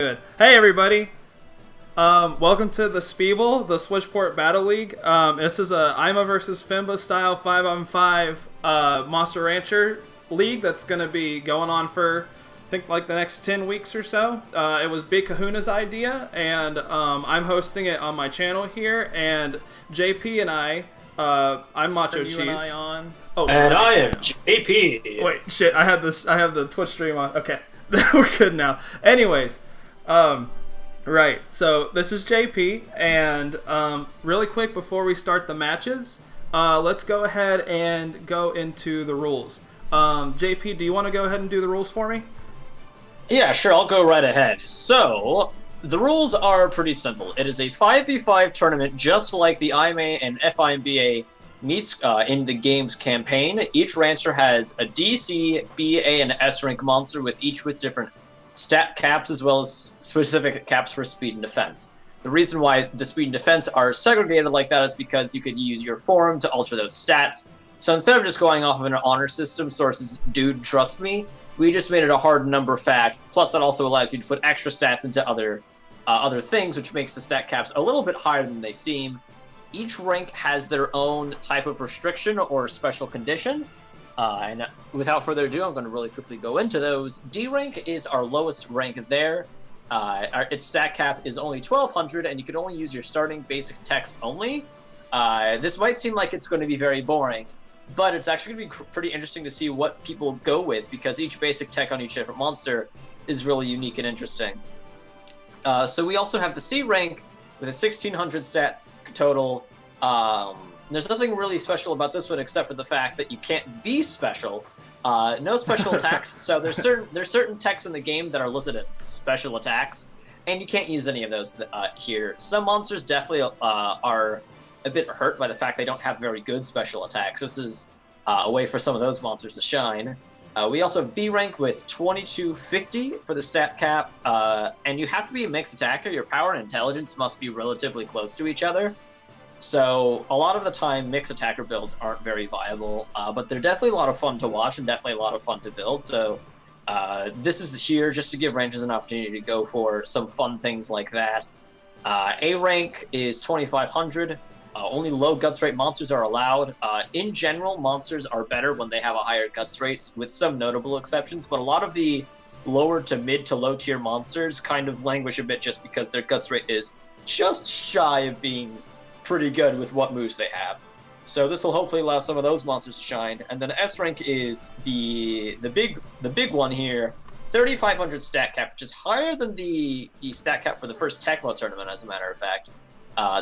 Good. Hey everybody. Welcome to the Spee-bul, the Switchport Battle League. This is a IMA versus Fimba style 5-on-5 Monster Rancher league that's going to be going on for, I think, like the next 10 weeks or so. It was Big Kahuna's idea, and I'm hosting it on my channel here. And JP and I'm Macho Cheese. And I on. Oh, and I am JP. Wait, shit! I have the Twitch stream on. Okay, we're good now. Anyways. Right, so this is JP, and really quick before we start the matches, let's go ahead and go into the rules. JP, do you want to go ahead and do the rules for me? Yeah, sure, I'll go right ahead. So, the rules are pretty simple. It is a 5v5 tournament just like the IMA and FIMBA meets in the game's campaign. Each rancher has a DC, BA, and S rank monster with each with different stat caps as well as specific caps for speed and defense. The reason why the speed and defense are segregated like that is because you could use your forum to alter those stats. So instead of just going off of an honor system, sources dude trust me, we just made it a hard number fact. Plus that also allows you to put extra stats into other things, which makes the stat caps a little bit higher than they seem. Each rank has their own type of restriction or special condition. And without further ado, I'm going to really quickly go into those. D rank is our lowest rank there. Its stat cap is only 1200, and you can only use your starting basic text only. This might seem like it's going to be very boring, but it's actually going to be pretty interesting to see what people go with, because each basic tech on each different monster is really unique and interesting. So we also have the C rank with a 1600 stat total. There's nothing really special about this one except for the fact that you can't be special. No special attacks. So there's certain techs in the game that are listed as special attacks, and you can't use any of those here. Some monsters definitely are a bit hurt by the fact they don't have very good special attacks. This is a way for some of those monsters to shine. We also have B rank with 2250 for the stat cap, and you have to be a mixed attacker. Your power and intelligence must be relatively close to each other. So a lot of the time, mixed attacker builds aren't very viable, but they're definitely a lot of fun to watch and definitely a lot of fun to build. So this is here just to give rangers an opportunity to go for some fun things like that. A rank is 2500. Only low guts rate monsters are allowed. In general, monsters are better when they have a higher guts rate, with some notable exceptions, but a lot of the lower to mid to low tier monsters kind of languish a bit just because their guts rate is just shy of being pretty good with what moves they have. So this will hopefully allow some of those monsters to shine. And then S rank is the big one here, 3500 stat cap, which is higher than the stat cap for the first Tecmo tournament, as a matter of fact.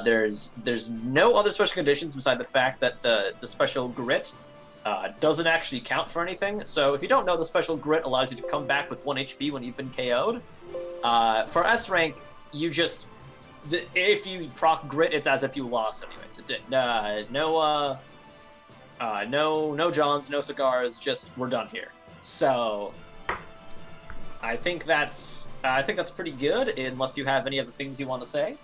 There's no other special conditions beside the fact that the special grit doesn't actually count for anything. So if you don't know, the special grit allows you to come back with 1 HP when you've been KO'd. For S rank, you just if you proc grit, it's as if you lost anyways. No Johns, no cigars, just we're done here. So I think that's pretty good, unless you have any other things you want to say.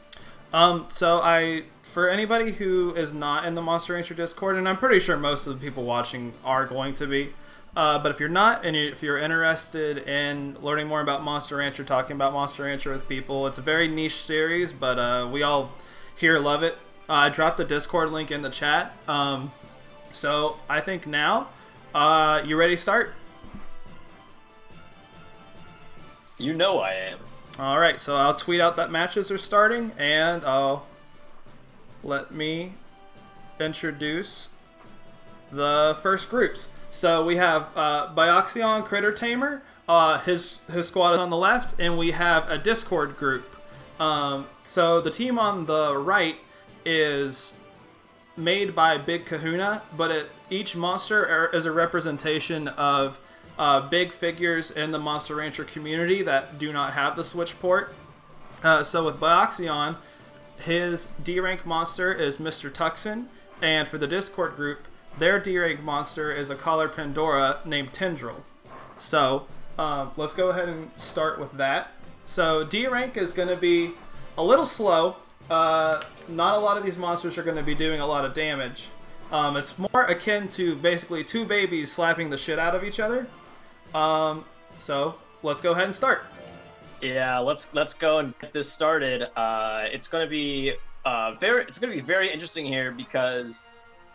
For anybody who is not in the Monster Rancher Discord, and I'm pretty sure most of the people watching are going to be, but if you're not, and if you're interested in learning more about Monster Rancher, talking about Monster Rancher with people, it's a very niche series, but we all here love it. I dropped a Discord link in the chat. So I think now, you ready to start? You know I am. All right, so I'll tweet out that matches are starting, and let me introduce the first groups. So we have Bioxion Critter Tamer, his squad is on the left, and we have a Discord group. So the team on the right is made by Big Kahuna, but each monster is a representation of big figures in the Monster Rancher community that do not have the Switch port. So with Bioxion, his D-rank monster is Mr. Tuxin, and for the Discord group, their D-rank monster is a Collar Pandora named Tendril. So let's go ahead and start with that. So D-rank is going to be a little slow. Not a lot of these monsters are going to be doing a lot of damage. It's more akin to basically two babies slapping the shit out of each other. So let's go ahead and start. Yeah, let's go and get this started. It's gonna be very interesting here because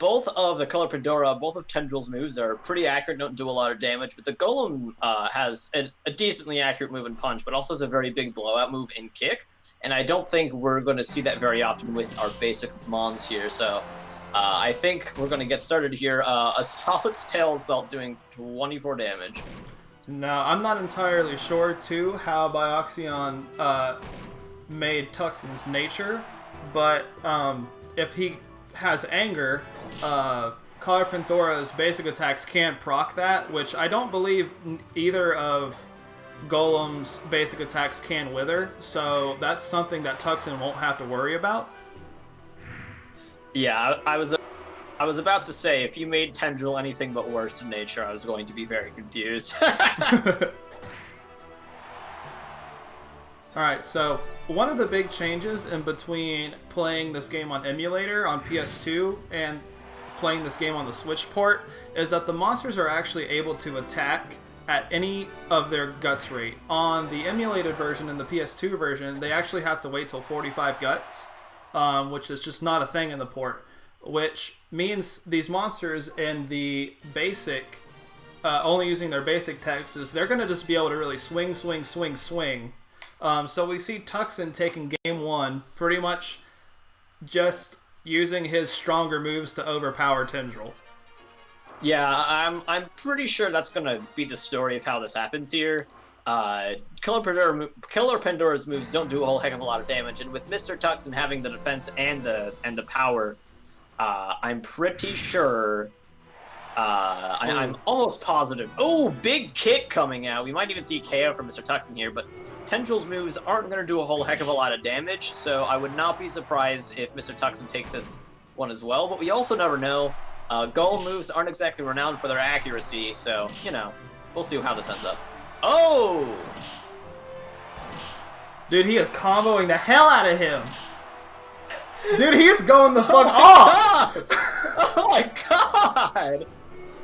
both of the Color Pandora, both of Tendril's moves are pretty accurate, don't do a lot of damage, but the Golem has a decently accurate move and punch, but also has a very big blowout move in kick, and I don't think we're going to see that very often with our basic Mons here, so I think we're going to get started here. A solid Tail Assault doing 24 damage. Now, I'm not entirely sure, too, how Bioxion made Tuxin's nature, but if he has anger, Color Pandora's basic attacks can't proc that, which I don't believe either of Golem's basic attacks can wither, so that's something that Tuxin won't have to worry about. Yeah, I was about to say, if you made Tendril anything but worse in nature, I was going to be very confused. Alright, so one of the big changes in between playing this game on emulator on PS2 and playing this game on the Switch port is that the monsters are actually able to attack at any of their guts rate. On the emulated version and the PS2 version, they actually have to wait till 45 guts, which is just not a thing in the port, which means these monsters in the basic, only using their basic texts, they're going to just be able to really swing. So we see Tuxin taking game one, pretty much just using his stronger moves to overpower Tendril. Yeah, I'm pretty sure that's gonna be the story of how this happens here. Killer Pandora's moves don't do a whole heck of a lot of damage, and with Mr. Tuxin having the defense and the power, I'm pretty sure. I'm almost positive. Oh, big kick coming out. We might even see KO from Mr. Tuxin here, but Tendril's moves aren't going to do a whole heck of a lot of damage, so I would not be surprised if Mr. Tuxin takes this one as well, but we also never know. Golem moves aren't exactly renowned for their accuracy, so, you know, we'll see how this ends up. Oh! Dude, he is comboing the hell out of him! Dude, he is going the fuck off! Oh my god!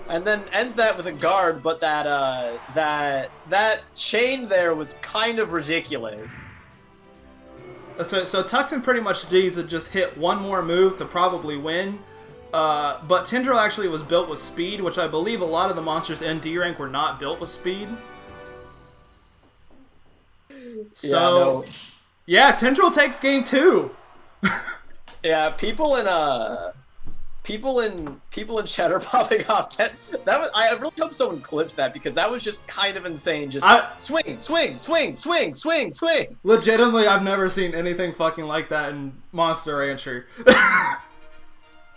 And then ends that with a guard, but that chain there was kind of ridiculous. So Tuxin pretty much needs to just hit one more move to probably win. But Tendril actually was built with speed, which I believe a lot of the monsters in D rank were not built with speed. So, yeah, Tendril takes game two. Yeah, people in chat are popping off. That was. I really hope someone clips that because that was just kind of insane. Just swing. Legitimately, I've never seen anything fucking like that in Monster Rancher.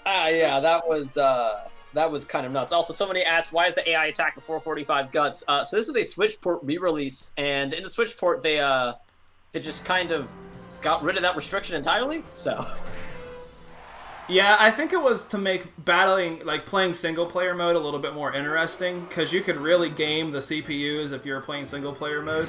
Yeah, that was kind of nuts. Also, somebody asked, why is the AI attack before 45 guts? So this is a Switch port re-release, and in the Switch port, they just kind of got rid of that restriction entirely. So. Yeah, I think it was to make battling, like playing single player mode a little bit more interesting, because you could really game the CPUs if you were playing single player mode.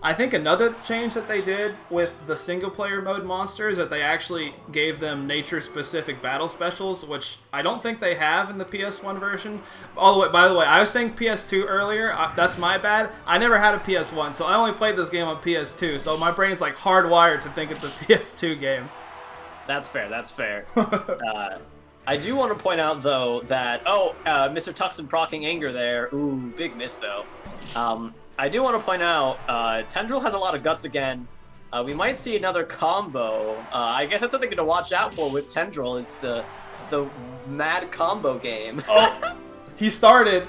I think another change that they did with the single player mode monsters is that they actually gave them nature specific battle specials, which I don't think they have in the PS1 version. By the way, I was saying PS2 earlier, that's my bad. I never had a PS1, so I only played this game on PS2, so my brain's like hardwired to think it's a PS2 game. That's fair. I do want to point out, though, that... Mr. Tuxin procking anger there. Ooh, big miss, though. I do want to point out, Tendril has a lot of guts again. We might see another combo. I guess that's something to watch out for with Tendril, is the mad combo game. Oh, he started.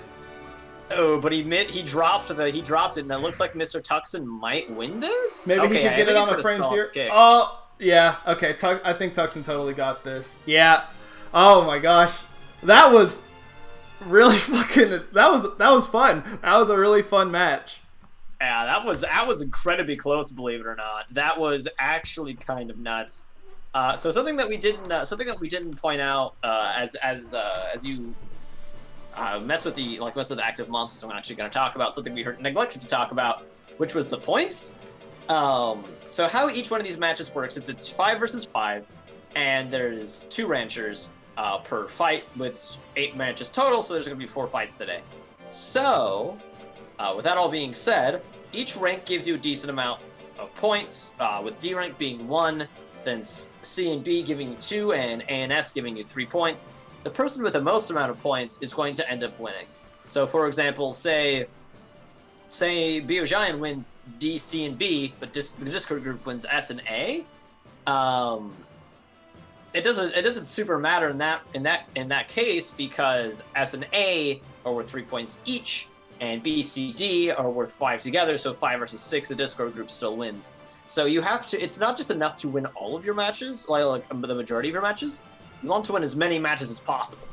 Oh, but he dropped it, and it looks like Mr. Tuxin might win this? Maybe he could get it on the frames here. Oh! Yeah, okay, I think Tuxin totally got this. Yeah. Oh my gosh. That was really fucking... That was fun. That was a really fun match. Yeah, that was incredibly close, believe it or not. That was actually kind of nuts. So something that we didn't point out as you mess with the active monsters, I'm actually going to talk about something we neglected to talk about, which was the points. So how each one of these matches works is it's 5 versus 5, and there's 2 ranchers per fight with 8 matches total, so there's going to be 4 fights today. So, with that all being said, each rank gives you a decent amount of points, with D rank being 1, then C and B giving you 2, and A and S giving you 3 points. The person with the most amount of points is going to end up winning. So, for example, say BioxionCT wins D, C, and B, but the Discord group wins S and A. It doesn't super matter in that case, because S and A are worth 3 points each, and B, C, D are worth 5 together. So 5 versus 6, the Discord group still wins. So you have to. It's not just enough to win all of your matches, like the majority of your matches. You want to win as many matches as possible.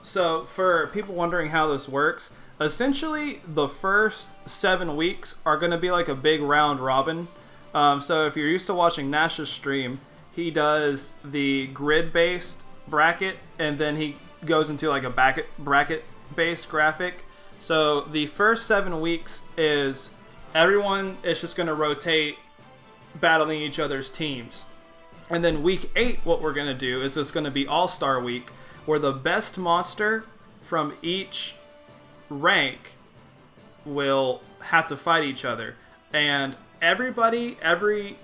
So for people wondering how this works, essentially the first 7 weeks are going to be like a big round robin. So if you're used to watching Nash's stream, he does the grid-based bracket, and then he goes into like a bracket-based graphic. So the first 7 weeks is everyone is just going to rotate battling each other's teams. And then week 8, what we're going to do is it's going to be All-Star Week, where the best monster from each rank will have to fight each other. And every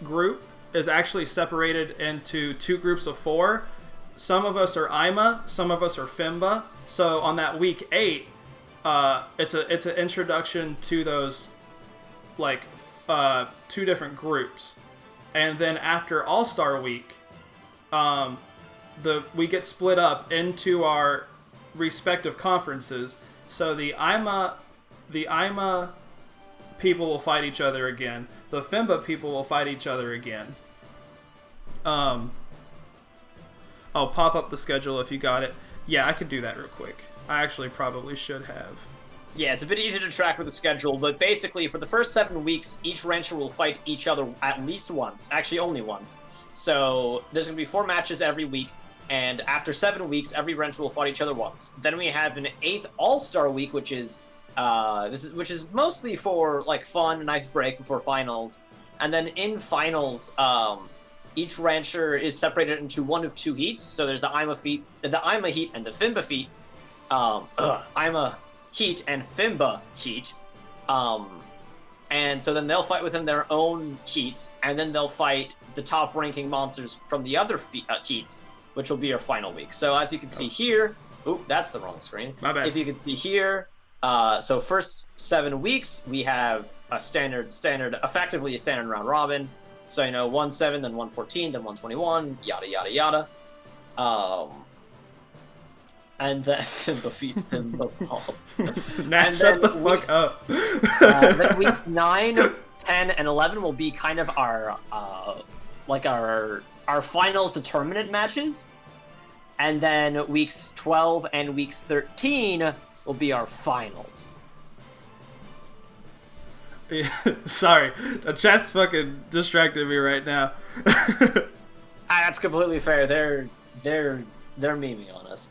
group is actually separated into 2 groups of 4. Some of us are IMA, some of us are FIMBA. So on that week 8, it's an introduction to those like 2 different groups. And then after All-Star Week, we get split up into our respective conferences. So the IMA people will fight each other again. The FIMBA people will fight each other again. I'll pop up the schedule if you got it. Yeah, I could do that real quick. I actually probably should have. Yeah, it's a bit easier to track with the schedule, but basically for the first 7 weeks, each rancher will fight each other at least once. Actually, only once. So there's going to be 4 matches every week, and after 7 weeks, every rancher will fight each other once. Then we have an 8th All-Star Week, which is mostly for like fun, a nice break before finals. And then in finals, each rancher is separated into 1 of 2 heats. So there's the IMA Heat, and the FIMBA Heat. IMA Heat and FIMBA Heat. And so then they'll fight within their own heats, and then they'll fight the top ranking monsters from the other heats, which will be our final week. So as you can see here, that's the wrong screen. My bad. If you can see here, so first 7 weeks, we have a effectively a standard round robin. So, 1-7, then 1-14, then 1-21, yada, yada, yada. And then FIMBA Ball. Shut the fuck up. Then weeks 9, 10, and 11 will be kind of our finals determinant matches. And then weeks 12 and weeks 13 will be our finals. Yeah, sorry, the chat's fucking distracted me right now. That's completely fair. They're memeing on us.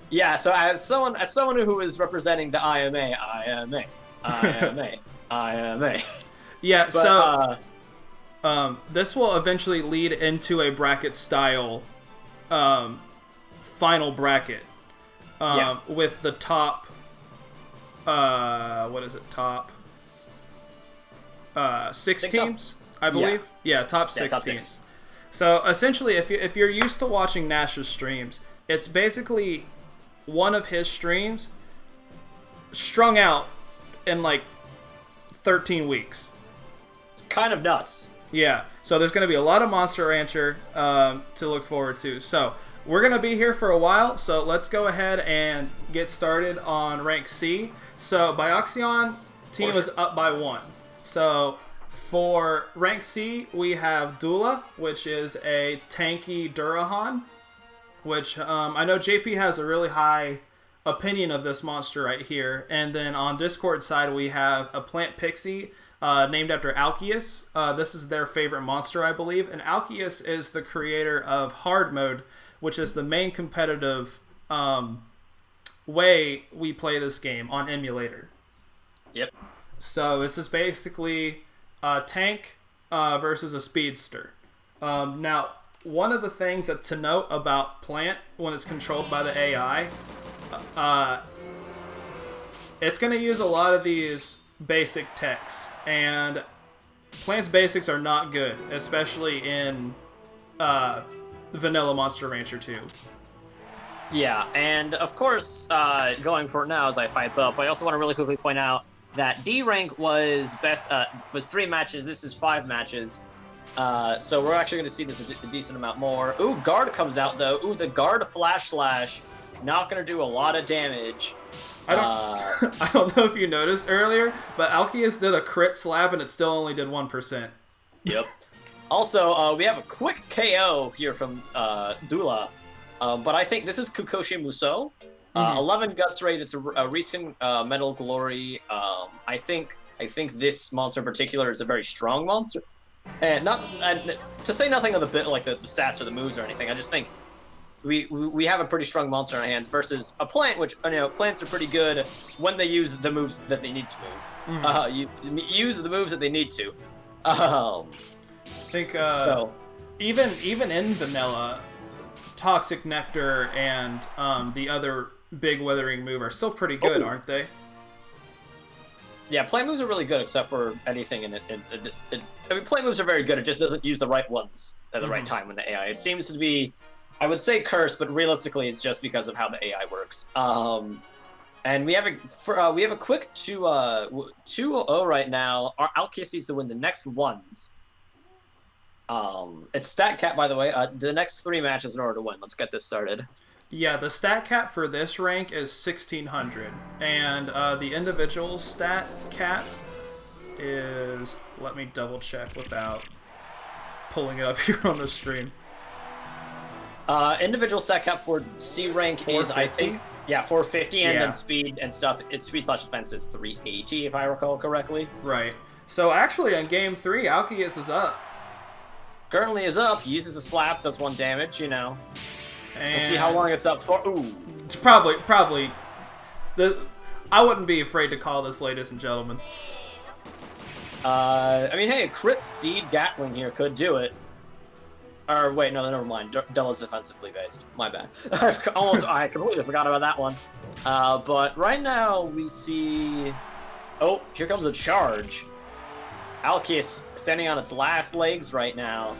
Yeah, so as someone who is representing the IMA. Yeah, but, so this will eventually lead into a bracket style final bracket with the top top 6 teams, I believe. Yeah, top 6 teams. 6. So essentially, if you're used to watching Nash's streams, it's basically one of his streams strung out in like 13 weeks. It's kind of nuts. Yeah, so there's going to be a lot of Monster Rancher to look forward to. So we're going to be here for a while, so let's go ahead and get started on rank C. So BioxionCT's team is up by 1. So for rank C, we have Dula, which is a tanky Durahan, which I know JP has a really high opinion of this monster right here. And then on Discord side, we have a plant pixie named after Alkeus. This is their favorite monster, I believe. And Alkeus is the creator of hard mode, which is the main competitive way we play this game on emulator. Yep. So this is basically a tank versus a speedster. Now, one of the things to note about Plant when it's controlled by the AI, it's going to use a lot of these basic techs, and Plants basics are not good, especially in Vanilla Monster Rancher 2. Yeah, and of course, going for it now as I pipe up, I also want to really quickly point out that D rank was was 3 matches. This is 5 matches. So we're actually going to see this a decent amount more. Ooh, guard comes out though. Ooh, the guard flash slash, not going to do a lot of damage. I don't know if you noticed earlier, but Alkeus did a crit slap and it still only did 1%. Yep. Also, we have a quick KO here from Dula, but I think this is Kukoshi Musou. 11 guts rate. It's a recent Metal Glory. I think this monster in particular is a very strong monster, and to say nothing of the bit like the stats or the moves or anything. I just think we have a pretty strong monster in our hands versus a plant, which plants are pretty good when they use the moves that they need to move. You use the moves that they need to. I think even in Vanilla, Toxic Nectar and the other big weathering move are still pretty good, aren't they? Yeah, plant moves are really good, except for anything in it. I mean, plant moves are very good. It just doesn't use the right ones at the right time when the AI. It seems to be, I would say, cursed, but realistically, it's just because of how the AI works. And we have a quick 2-0 right now. Our Alkeus needs to win the next ones. It's stat cap, by the way. The next 3 matches in order to win. Let's get this started. Yeah, the stat cap for this rank is 1600, and the individual stat cap is, let me double check without pulling it up here on the stream. Individual stat cap for C rank is, I think, 450, and then speed and stuff. Its speed slash defense is 380, if I recall correctly. Right. So actually, in game 3, Alkeus is up. Currently is up. He uses a slap, does 1 damage. And we'll see how long it's up for. Ooh. It's probably. I wouldn't be afraid to call this, ladies and gentlemen. I mean, hey, a crit seed Gatling here could do it. Or wait, no, never mind. Della's defensively based. My bad. I completely forgot about that one. But right now we see. Oh, here comes a charge. Alkeus standing on its last legs right now.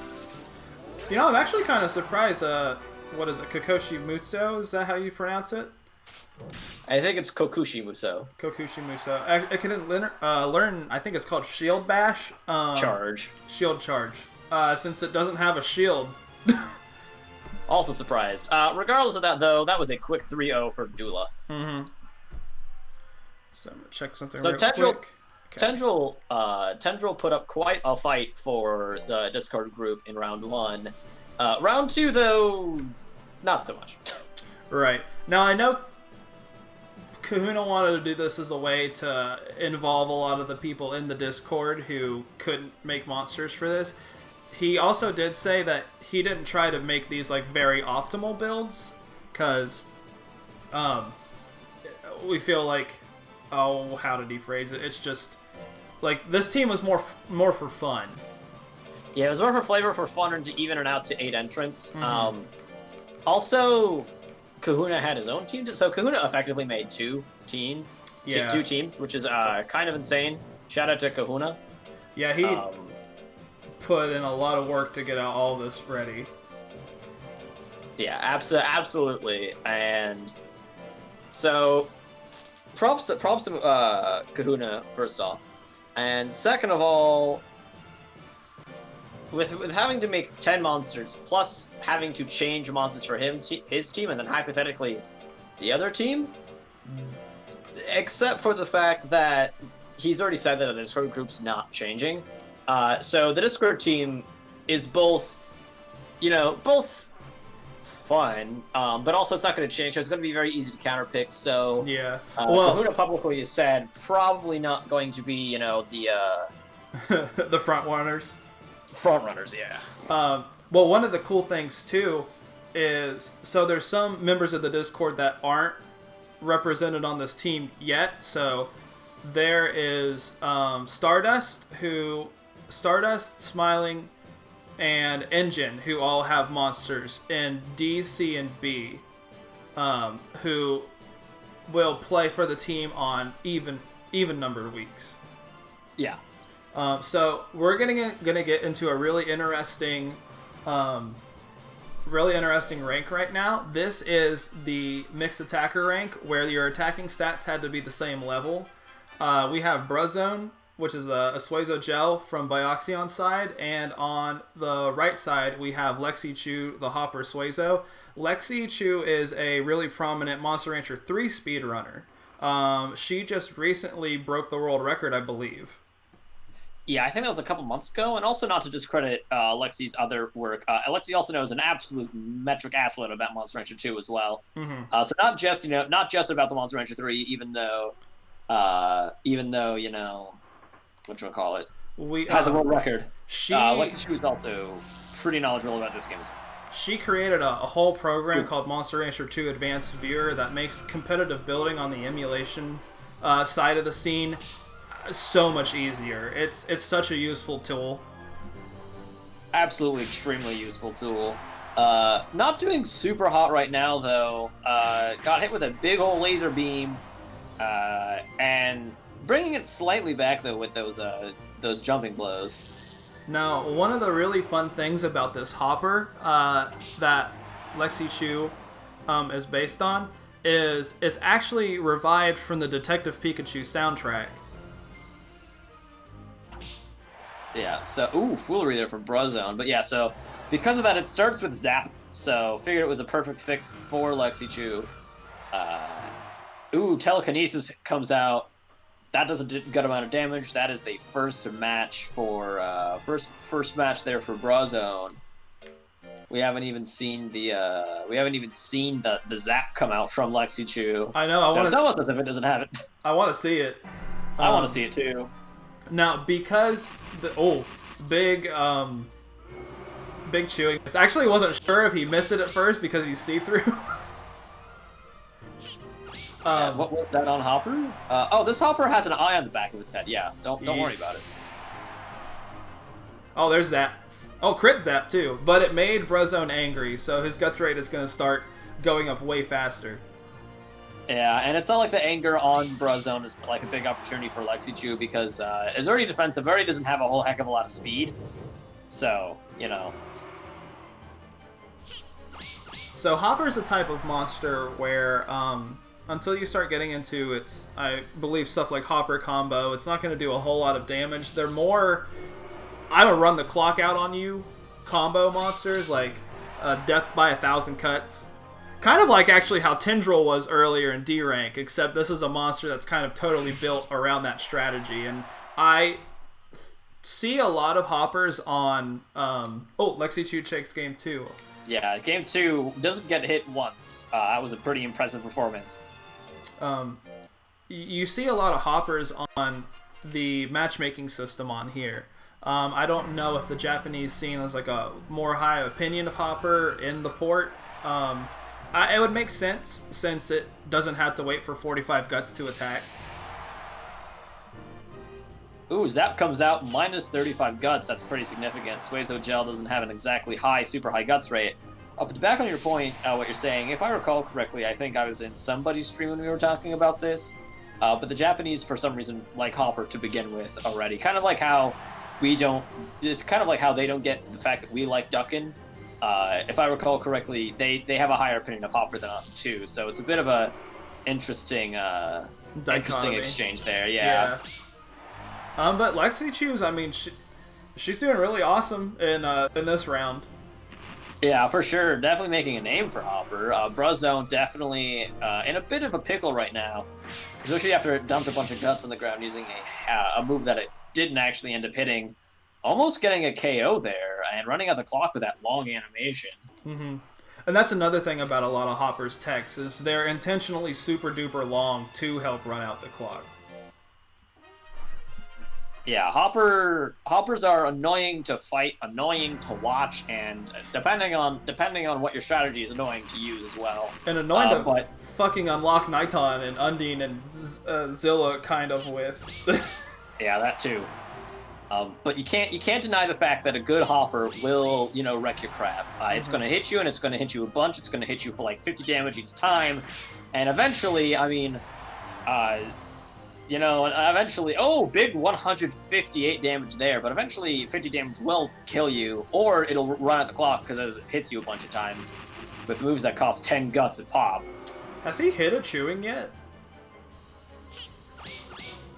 I'm actually kind of surprised. What is it? Kokoshi Musou? Is that how you pronounce it? I think it's Kokushi Musou. Kokushi Musou. I couldn't learn. I think it's called Shield Bash. Charge. Shield Charge. Since it doesn't have a shield. Also surprised. Regardless of that, though, that was a quick 3-0 for Dula. Mm-hmm. So I'm gonna check something real quick. Okay. Tendril put up quite a fight for the Discord group in round 1. Round 2, though, not so much. Right. Now, I know Kahuna wanted to do this as a way to involve a lot of the people in the Discord who couldn't make monsters for this. He also did say that he didn't try to make these very optimal builds, because we feel like, how did he phrase it? It's just this team was more for fun. Yeah, it was more for flavor, for fun, and to even it out to 8 entrants. Mm-hmm. Also, Kahuna had his own team, so Kahuna effectively made 2 teams. Yeah. 2 teams, which is kind of insane. Shout out to Kahuna. Yeah, he put in a lot of work to get all this ready. Yeah, absolutely. And so, props to Kahuna, first off. And second of all, with having to make 10 monsters, plus having to change monsters for his team, and then hypothetically the other team, except for the fact that he's already said that the Discord group's not changing. So the Discord team is both fun, but also it's not going to change. So it's going to be very easy to counterpick. So yeah, Kahuna publicly has said probably not going to be the the front runners. Front runners, yeah. Well, one of the cool things too is, so there's some members of the Discord that aren't represented on this team yet. So there is Stardust, Smiling, and Engine, who all have monsters in D, C, and B, who will play for the team on even numbered weeks. Yeah. So we're gonna get into a really interesting rank right now. This is the mixed attacker rank, where your attacking stats had to be the same level. We have Bruzone, which is a Suizo Gel from Bioxion side, and on the right side we have Lexi Chu, the Hopper Suizo. Lexi Chu is a really prominent Monster Rancher 3 speedrunner. She just recently broke the world record, I believe. Yeah, I think that was a couple months ago, and also not to discredit Lexi's other work. Lexi also knows an absolute metric assload about Monster Rancher 2 as well. Mm-hmm. So not just about the Monster Rancher 3, even though whatchamacallit, has a world record. Lexi Chu is also pretty knowledgeable about this game as well. She created a whole program called Monster Rancher 2 Advanced Viewer that makes competitive building on the emulation side of the scene so much easier. It's such a useful tool. Absolutely extremely useful tool. Not doing super hot right now though. Got hit with a big old laser beam, and bringing it slightly back though with those jumping blows. Now, one of the really fun things about this Hopper that Lexi Chu is based on is it's actually revived from the Detective Pikachu soundtrack. Yeah, so, foolery there from Bruzone. But yeah, so, because of that, it starts with Zap. So, figured it was a perfect fit for Lexi Chu. Telekinesis comes out. That does a good amount of damage. That is the first match for, first match there for Bruzone. We haven't even seen the Zap come out from Lexi Chu. I know, It's almost as if it doesn't have it. I want to see it. I want to see it too. Now, because big chewing. I actually wasn't sure if he missed it at first because he's see-through. What was that on Hopper? This Hopper has an eye on the back of its head. Yeah, don't worry about it. Oh, there's Zap. Oh, crit Zap too. But it made Bruzone angry, so his guts rate is going to start going up way faster. Yeah, and it's not like the anger on Bruzone is like a big opportunity for Lexi Chu because it's already defensive, already doesn't have a whole heck of a lot of speed. So, So Hopper's a type of monster where until you start getting into its, I believe, stuff like Hopper combo, it's not going to do a whole lot of damage. They're more, I'm going to run the clock out on you combo monsters, like Death by 1,000 Cuts. Kind of like actually how Tendril was earlier in D rank, except this is a monster that's kind of totally built around that strategy. And I see a lot of Hoppers on... Lexi Chu takes game 2. Yeah, game 2 doesn't get hit once. That was a pretty impressive performance. You see a lot of Hoppers on the matchmaking system on here. I don't know if the Japanese scene has like a more high opinion of Hopper in the port. It would make sense since it doesn't have to wait for 45 guts to attack. Zap comes out minus 35 guts. That's pretty significant. Suizo Gel doesn't have an exactly super high guts rate. But back on your point, what you're saying, if I recall correctly, I think I was in somebody's stream when we were talking about this. But the Japanese, for some reason, like Hopper to begin with already. Kind of like how it's kind of like how they don't get the fact that we like Duckin'. If I recall correctly, they have a higher opinion of Hopper than us too, so it's a bit of a interesting exchange there. Yeah. But Lexi Chu's, I mean, she's doing really awesome in this round. Yeah, for sure. Definitely making a name for Hopper. Bruzone definitely in a bit of a pickle right now, especially after it dumped a bunch of guts on the ground using a move that it didn't actually end up hitting. Almost getting a KO there and running out the clock with that long animation. Mm-hmm. And that's another thing about a lot of Hopper's techs is they're intentionally super duper long to help run out the clock. Yeah, Hoppers are annoying to fight, annoying to watch, and depending on what your strategy is, annoying to use as well. And annoying to fucking unlock Niton and Undine and Zilla kind of with. Yeah, that too. But you can't deny the fact that a good Hopper will, wreck your crap. It's going to hit you, and it's going to hit you a bunch. It's going to hit you for like 50 damage each time, and eventually, I mean, You know, eventually, oh, big 158 damage there, but eventually 50 damage will kill you, or it'll run out the clock because it hits you a bunch of times with moves that cost 10 guts a pop. Has he hit a chewing yet?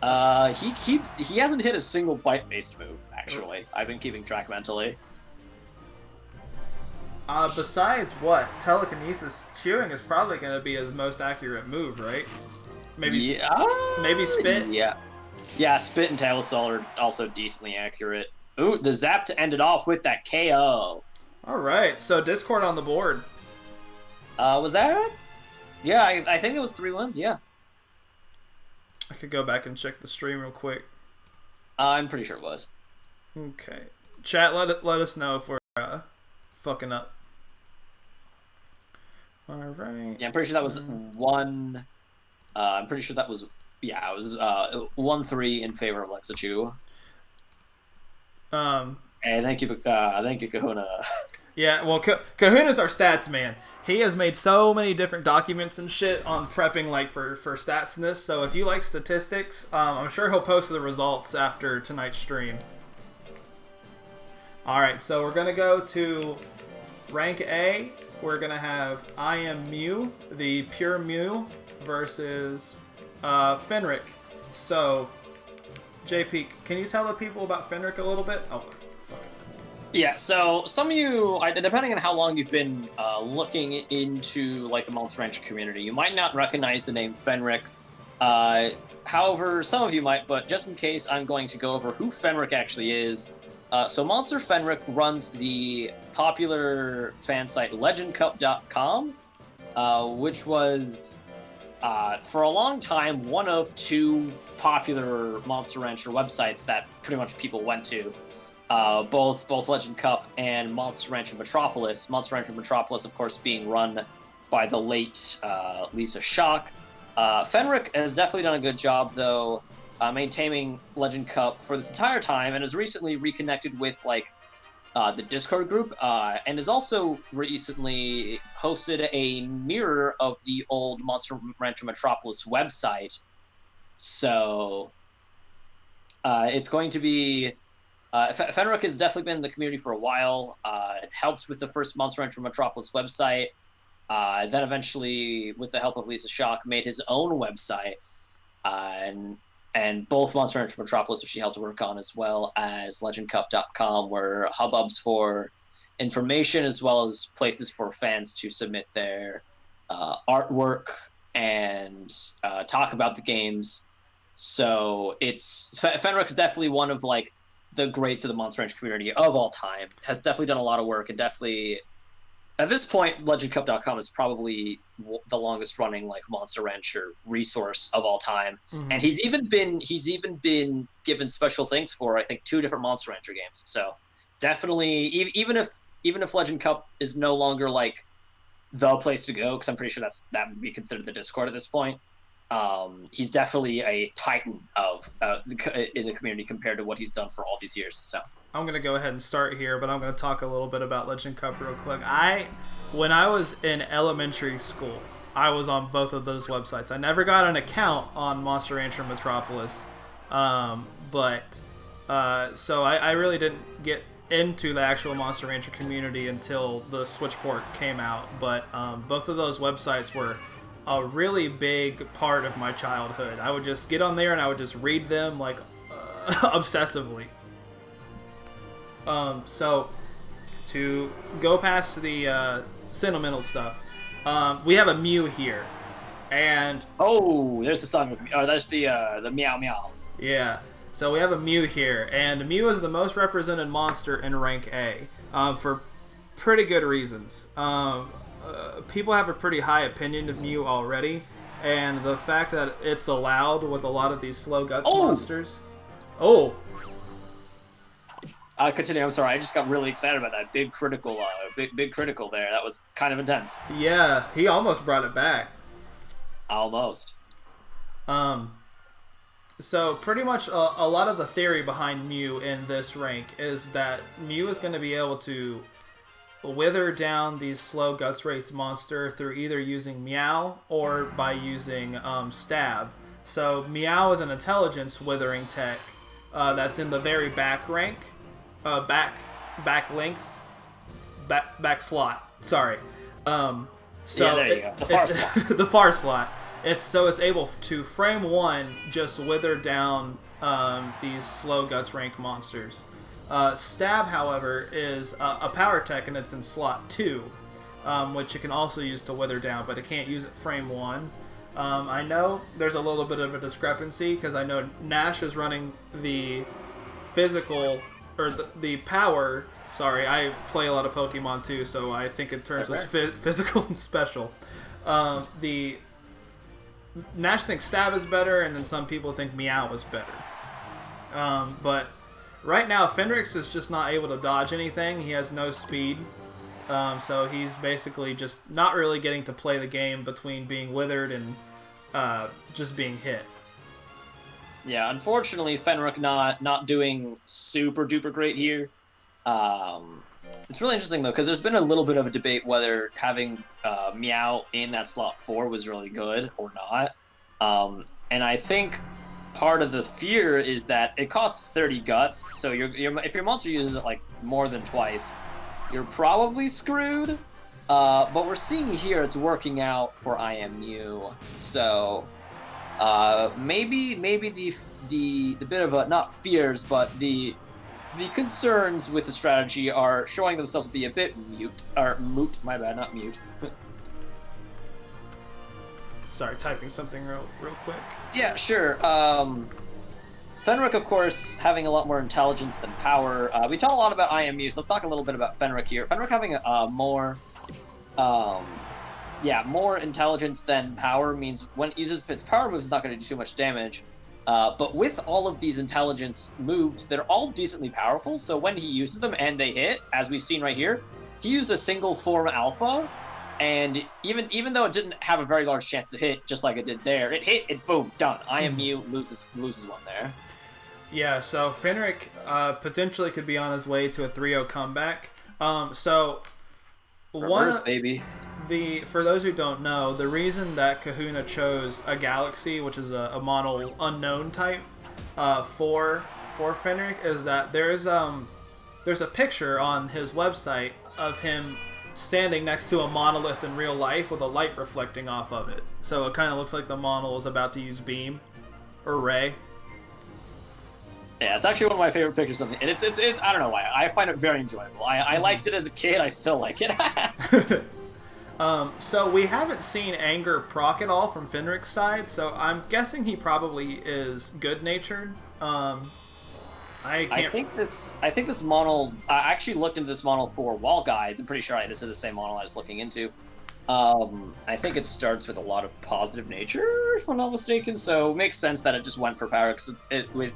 He hasn't hit a single bite-based move, actually. I've been keeping track mentally. Besides what? Telekinesis, chewing is probably going to be his most accurate move, right? Maybe, maybe spit? Yeah. Yeah, spit and tail assault are also decently accurate. Ooh, the zap to end it off with that KO. Alright, so Discord on the board. Was that? Yeah, I think it was 3 wins, yeah. I could go back and check the stream real quick. I'm pretty sure it was. Okay. Chat, let us know if we're fucking up. Alright. Yeah, I'm pretty sure that was 1... I'm pretty sure that was... Yeah, it was 1-3 in favor of Lexachu. And thank you, Kahuna. Yeah, well, Kahuna's our stats man. He has made so many different documents and shit on prepping, like, for stats in this. So if you like statistics, I'm sure he'll post the results after tonight's stream. Alright, so we're going to go to rank A. We're going to have I Am Mew, the pure Mew, versus Fenric. So, JP, can you tell the people about Fenric a little bit? Oh, fuck it. Yeah, so some of you, depending on how long you've been looking into like the Monster Rancher community, you might not recognize the name Fenric. However, some of you might, but just in case, I'm going to go over who Fenric actually is. So Monster Fenric runs the popular fan site LegendCup.com, which was, for a long time, one of 2 popular Monster Rancher websites that pretty much people went to. Both Legend Cup and Monster Rancher Metropolis. Monster Rancher Metropolis, of course, being run by the late Lisa Shock. Fenric has definitely done a good job, though, maintaining Legend Cup for this entire time, and has recently reconnected with the Discord group, and has also recently hosted a mirror of the old Monster Rancher Metropolis website. So it's going to be... Fenric has definitely been in the community for a while. It helped with the first Monster Rancher Metropolis website. Then eventually, with the help of Lisa Shock, made his own website. And both Monster Rancher Metropolis, which he helped work on, as well as LegendCup.com, were hubbubs for information as well as places for fans to submit their artwork and talk about the games. So Fenric is definitely one of the greats of the Monster Rancher community of all time. Has definitely done a lot of work, and definitely at this point, LegendCup.com is probably the longest running Monster Rancher resource of all time. Mm-hmm. And he's even been given special things for, I think, 2 different Monster Rancher games. So definitely, even if Legend Cup is no longer the place to go, because I'm pretty sure that would be considered the Discord at this point. He's definitely a titan in the community compared to what he's done for all these years. So I'm going to go ahead and start here, but I'm going to talk a little bit about Legend Cup real quick. When I was in elementary school, I was on both of those websites. I never got an account on Monster Rancher Metropolis, so I really didn't get into the actual Monster Rancher community until the Switch port came out. But both of those websites were a really big part of my childhood. I would just get on there and I would just read them obsessively. So to go past the sentimental stuff, we have a Mew here, and there's the song with me. Oh, there's the meow meow. Yeah. So we have a Mew here, and Mew is the most represented monster in rank A, for pretty good reasons. People have a pretty high opinion of Mew already, and the fact that it's allowed with a lot of these slow guts monsters. Continue. I'm sorry. I just got really excited about that big critical. Big critical there. That was kind of intense. Yeah, he almost brought it back. Almost. So pretty much a lot of the theory behind Mew in this rank is that Mew is going to be able to wither down these slow guts rates monster through either using Meow or by using Stab. So Meow is an intelligence withering tech that's in the very back rank, back length, back slot. Sorry. So there you go. The far slot. The far slot. It's able to frame 1 just wither down these slow guts rank monsters. Stab, however, is a power tech, and it's in slot 2, which you can also use to wither down, but it can't use it frame 1. I know there's a little bit of a discrepancy because I know Nash is running the physical, or the power. Sorry, I play a lot of Pokemon too, so I think in terms of physical and special. The Nash thinks Stab is better, and then some people think Meow is better. But right now, Fenrix is just not able to dodge anything. He has no speed. So he's basically just not really getting to play the game between being withered and just being hit. Yeah, unfortunately, Fenric not doing super duper great here. It's really interesting though, because there's been a little bit of a debate whether having Meow in that slot 4 was really good or not. And I think part of the fear is that it costs 30 guts, so if your monster uses it like more than twice, you're probably screwed. But we're seeing here it's working out for IMU, so maybe the bit of a, not fears, but the concerns with the strategy are showing themselves to be a bit moot. My bad, not mute. Sorry, typing something real quick. Yeah, sure. Fenric, of course, having a lot more intelligence than power. We talked a lot about IMU, so let's talk a little bit about Fenric here. Fenric having more intelligence than power means when it uses its power moves, it's not going to do too much damage. But with all of these intelligence moves, they're all decently powerful, so when he uses them and they hit, as we've seen right here, he used a single form alpha, and even though it didn't have a very large chance to hit, just like it did there, it hit, it boom, done. IMU loses one there. Yeah, so Fenric potentially could be on his way to a 3-0 comeback. So Reverse, baby. For those who don't know, the reason that Kahuna chose a Galaxy, which is a mono unknown type, for Fenric, is that there's a picture on his website of him standing next to a monolith in real life with a light reflecting off of it. So it kind of looks like the mono is about to use beam or ray. Yeah, it's actually one of my favorite pictures of it. And it's I don't know why. I find it very enjoyable. I liked it as a kid. I still like it. So we haven't seen Anger proc at all from Fenric's side, so I'm guessing he probably is good-natured. I think this model. I actually looked into this model for Wall Guys. I'm pretty sure this is the same model I was looking into. I think it starts with a lot of positive nature, if I'm not mistaken. So it makes sense that it just went for power. If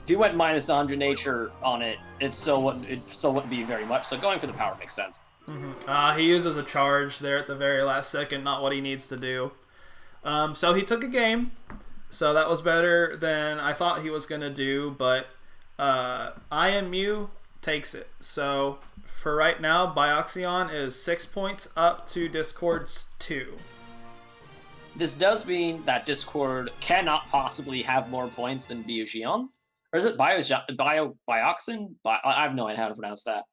you went minus 100 nature on it, it still wouldn't be very much. So going for the power makes sense. Mm-hmm. He uses a charge there at the very last second, not what he needs to do. So he took a game. So that was better than I thought he was going to do, but IMU takes it. So for right now, Bioxion is 6 points up to Discord's 2. This does mean that Discord cannot possibly have more points than Bioxion. Or is it Bioxin? I have no idea how to pronounce that.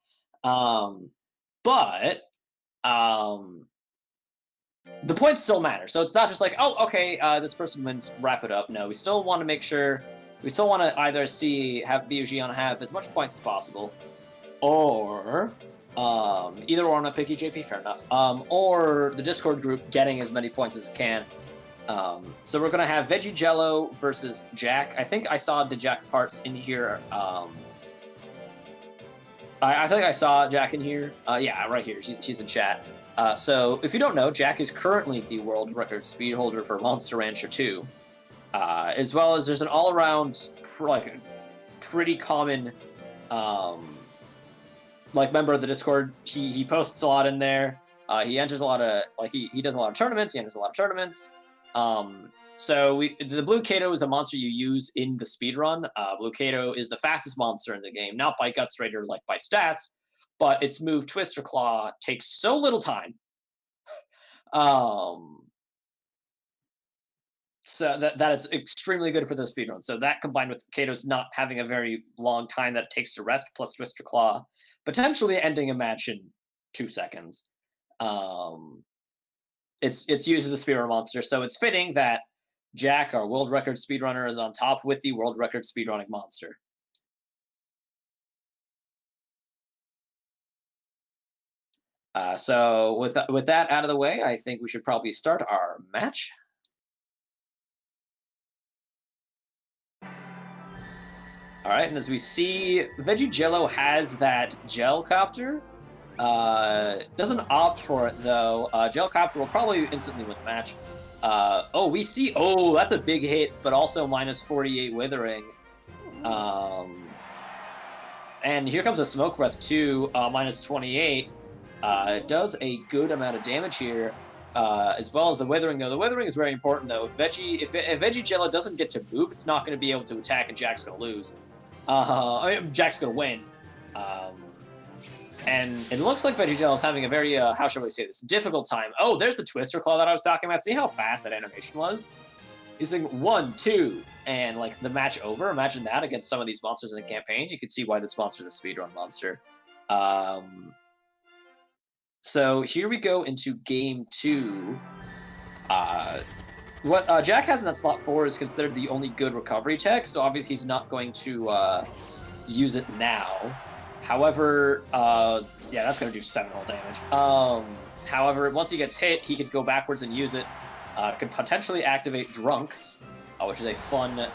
But the points still matter. So it's not just like, oh, okay, this person wins, wrap it up. No, we still want to make sure, we still want to either have Bioxion have as much points as possible, or either or on a picky JP, fair enough, or the Discord group getting as many points as it can. So we're going to have Veggie Jello versus Jack. I think I saw the Jack parts in here. I think I saw Jack in here. Yeah, right here. She's in chat. So if you don't know, Jack is currently the world record speed holder for Monster Rancher 2. As well as there's an all-around, pretty common, member of the Discord. He posts a lot in there. He enters a lot of, he does a lot of tournaments. He enters a lot of tournaments. So the Blue Kato is a monster you use in the speedrun. Blue Kato is the fastest monster in the game, not by guts rate or by stats, but its move Twister Claw takes so little time. So that it's extremely good for the speedrun. So that combined with Kato's not having a very long time that it takes to rest, plus Twister Claw, potentially ending a match in 2 seconds. It's used as the speedrun monster, so it's fitting that Jack, our world record speedrunner, is on top with the world record speedrunning monster. So with that out of the way, I think we should probably start our match. All right, and as we see, Veggie Jello has that gel copter. Doesn't opt for it though. Gel copter will probably instantly win the match. We see. Oh, that's a big hit, but also minus 48 withering. And here comes a smoke breath too, minus 28. It does a good amount of damage here, as well as the withering though. The withering is very important though. If Veggie Jello doesn't get to move, it's not going to be able to attack, and Jack's going to lose. Jack's going to win. And it looks like Veggie Jello is having a very, how shall we say this, difficult time. Oh, there's the Twister Claw that I was talking about. See how fast that animation was? He's like 1, 2, and like the match over. Imagine that against some of these monsters in the campaign. You can see why this monster is a speedrun monster. So here we go into game 2. What Jack has in that slot 4 is considered the only good recovery tech, so obviously he's not going to use it now. However, yeah, that's going to do 7 whole damage. However, once he gets hit, he could go backwards and use it. Could potentially activate Drunk, which is a fun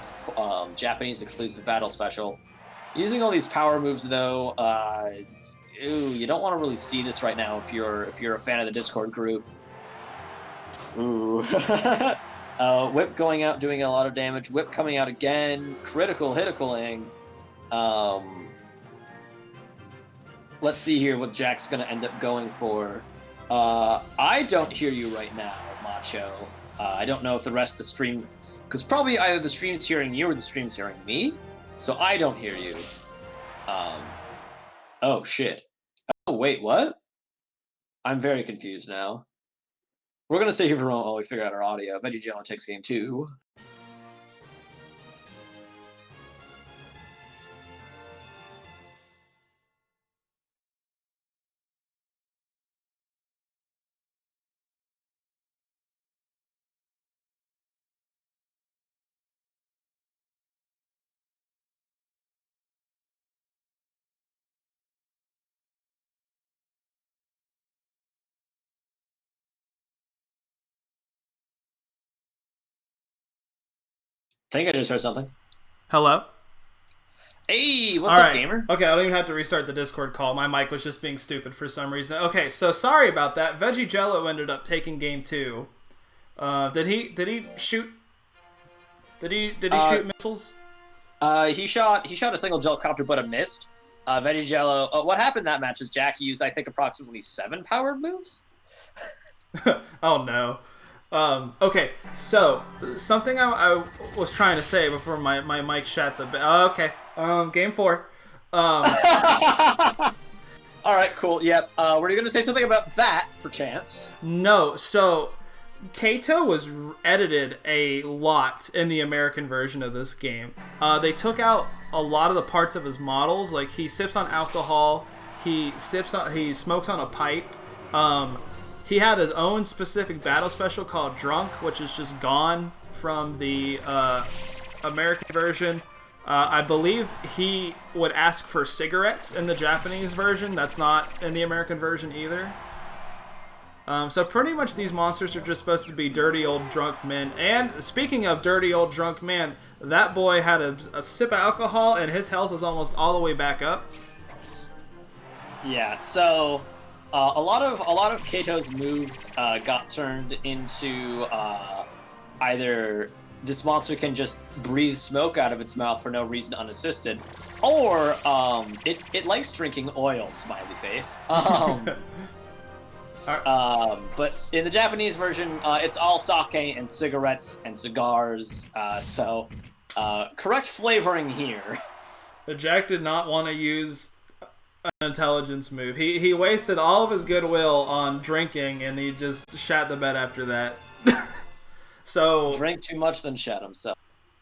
Japanese exclusive battle special. Using all these power moves, though, you don't want to really see this right now if you're a fan of the Discord group. Ooh. Whip going out, doing a lot of damage. Whip coming out again. Critical hiticaling. Let's see here what Jack's going to end up going for. I don't hear you right now, Macho. I don't know if the rest of the stream... Because probably either the stream's hearing you or the stream's hearing me. So I don't hear you. Oh, shit. Oh, wait, what? I'm very confused now. We're going to stay here for a moment while we figure out our audio. Veggie Jello takes game 2. I think I just heard something. Hello? Hey, what's up, gamer? Okay, I don't even have to restart the Discord call. My mic was just being stupid for some reason. Okay, so sorry about that. Veggie Jello ended up taking game 2. Did he shoot? Did he shoot missiles? He shot a single gel copter, but it missed. Veggie Jello. What happened that match is Jack used, I think, approximately 7 powered moves. Oh no. Okay, so something I was trying to say before my mic shut the... okay, game 4. All right, cool. Yep. Were you going to say something about that, perchance? No. So Kato was edited a lot in the American version of this game. They took out a lot of the parts of his models. Like he sips on alcohol. He smokes on a pipe. He had his own specific battle special called Drunk, which is just gone from the American version. I believe he would ask for cigarettes in the Japanese version. That's not in the American version either. So pretty much these monsters are just supposed to be dirty old drunk men. And speaking of dirty old drunk men, that boy had a sip of alcohol and his health is almost all the way back up. Yeah, so... a lot of Kato's moves got turned into either this monster can just breathe smoke out of its mouth for no reason unassisted, or it likes drinking oil, smiley face. But in the Japanese version, it's all sake and cigarettes and cigars, so correct flavoring here. Jack did not want to use an intelligence move. He wasted all of his goodwill on drinking, and he just shat the bed after that. So Drank too much, then shat himself.